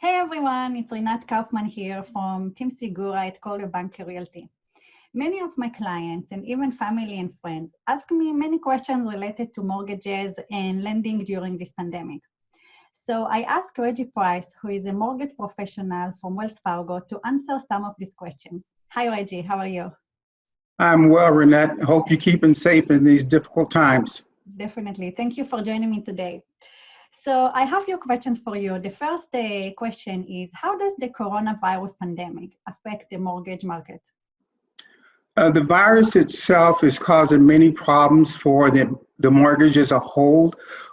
Hey everyone, it's Rinat Kaufman here from Team Sigura at Call Your Bank Realty. Many of my clients and even family and friends ask me many questions related to mortgages and lending during this pandemic. So I asked Reggie Price, who is a mortgage professional from Wells Fargo, to answer some of these questions. Hi Reggie, how are you? I'm well, Renette. Hope you're keeping safe in these difficult times. Definitely. Thank you for joining me today. So I have few questions for you. The first question is, how does the coronavirus pandemic affect the mortgage market? The virus itself is causing many problems for the mortgage as a whole.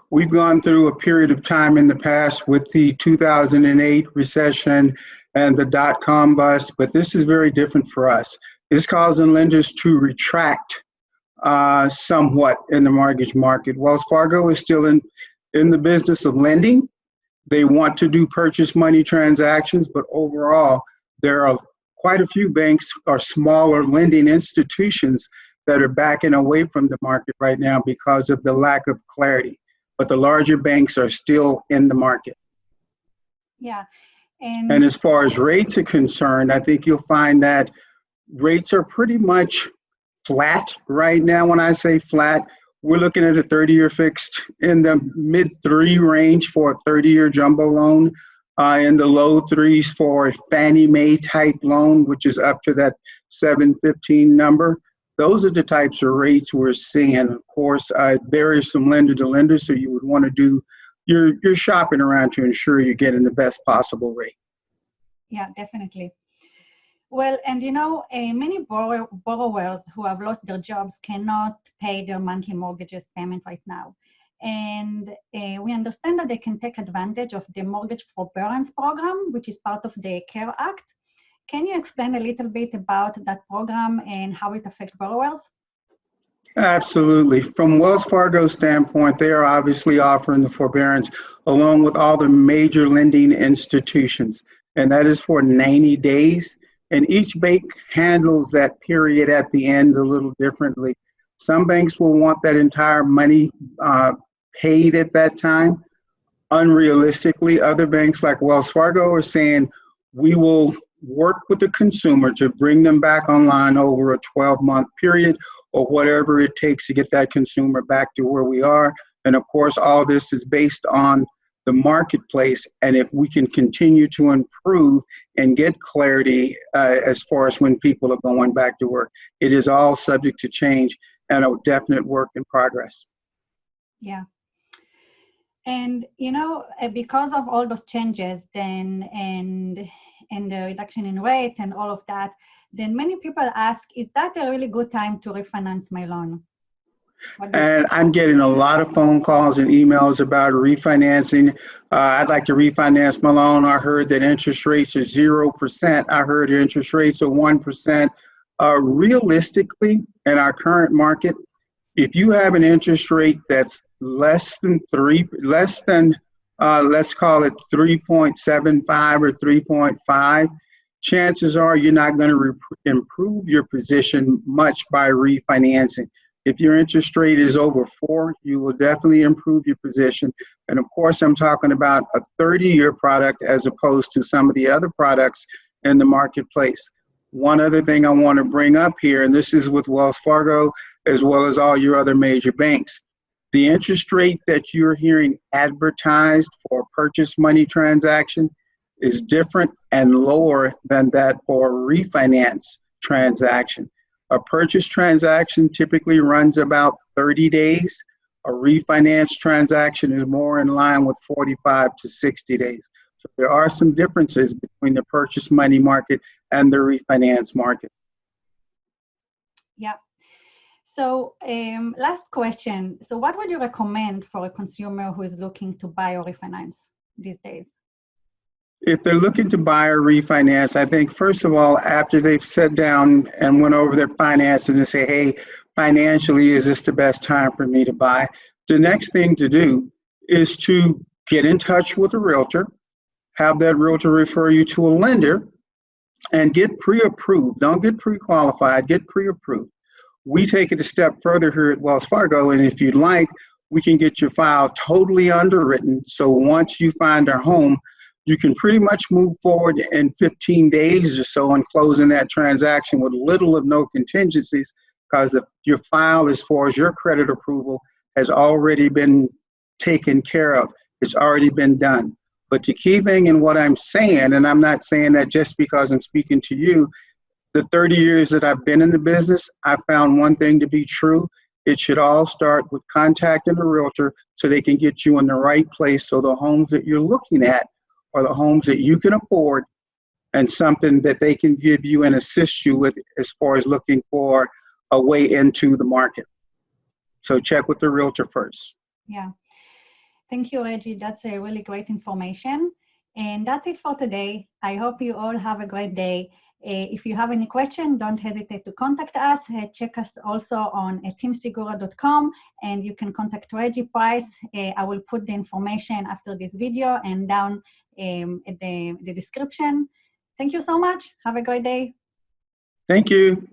We've gone through a period of time in the past with the 2008 recession and the dot-com bust, but this is very different for us. It's causing lenders to retract somewhat in the mortgage market. Wells Fargo is still in the business of lending. They want to do purchase money transactions, but overall, there are quite a few banks or smaller lending institutions that are backing away from the market right now because of the lack of clarity. But the larger banks are still in the market. Yeah. And as far as rates are concerned, I think you'll find that rates are pretty much flat right now. When I say flat, we're looking at a 30-year fixed in the mid-3 range for a 30-year jumbo loan, in the low 3s for a Fannie Mae type loan, which is up to that 715 number. Those are the types of rates we're seeing. Of course, it varies from lender to lender, so you would want to do your shopping around to ensure you're getting the best possible rate. Yeah, definitely. Well, and many borrowers who have lost their jobs cannot pay their monthly mortgages payment right now. And we understand that they can take advantage of the mortgage forbearance program, which is part of the CARE Act. Can you explain a little bit about that program and how it affects borrowers? Absolutely. From Wells Fargo's standpoint, they are obviously offering the forbearance along with all the major lending institutions, and that is for 90 days. And each bank handles that period at the end a little differently. Some banks will want that entire money paid at that time. Unrealistically, other banks like Wells Fargo are saying, we will work with the consumer to bring them back online over a 12-month period or whatever it takes to get that consumer back to where we are. And of course, all this is based on the marketplace, and if we can continue to improve and get clarity as far as when people are going back to work. It is all subject to change and a definite work in progress. Yeah. And because of all those changes then and the reduction in rates and all of that, then many people ask, is that a really good time to refinance my loan? And I'm getting a lot of phone calls and emails about refinancing. I'd like to refinance my loan. I heard that interest rates are 0%. I heard interest rates are 1%. Realistically, in our current market, if you have an interest rate that's let's call it 3.75 or 3.5, chances are you're not going to improve your position much by refinancing. If your interest rate is over 4, you will definitely improve your position. And of course, I'm talking about a 30-year product as opposed to some of the other products in the marketplace. One other thing I want to bring up here, and this is with Wells Fargo as well as all your other major banks. The interest rate that you're hearing advertised for a purchase money transaction is different and lower than that for a refinance transaction. A purchase transaction typically runs about 30 days. A refinance transaction is more in line with 45 to 60 days. So there are some differences between the purchase money market and the refinance market. Yeah. So last question. So what would you recommend for a consumer who is looking to buy or refinance these days? If they're looking to buy or refinance, I think, first of all, after they've sat down and went over their finances and say, hey, financially, is this the best time for me to buy? The next thing to do is to get in touch with a realtor, have that realtor refer you to a lender, and get pre-approved. Don't get pre-qualified, get pre-approved. We take it a step further here at Wells Fargo, and if you'd like, we can get your file totally underwritten. So once you find our home, you can pretty much move forward in 15 days or so in closing that transaction with little of no contingencies, because your file as far as your credit approval has already been taken care of. It's already been done. But the key thing in what I'm saying, and I'm not saying that just because I'm speaking to you, the 30 years that I've been in the business, I found one thing to be true. It should all start with contacting a realtor so they can get you in the right place, so the homes that you're looking at are the homes that you can afford and something that they can give you and assist you with as far as looking for a way into the market. So check with the realtor first. Yeah. Thank you, Reggie. That's a really great information. And that's it for today. I hope you all have a great day. If you have any question, don't hesitate to contact us. Check us also on teamsegura.com, and you can contact Reggie Price. I will put the information after this video and down at the description. Thank you so much. Have a great day. Thank you.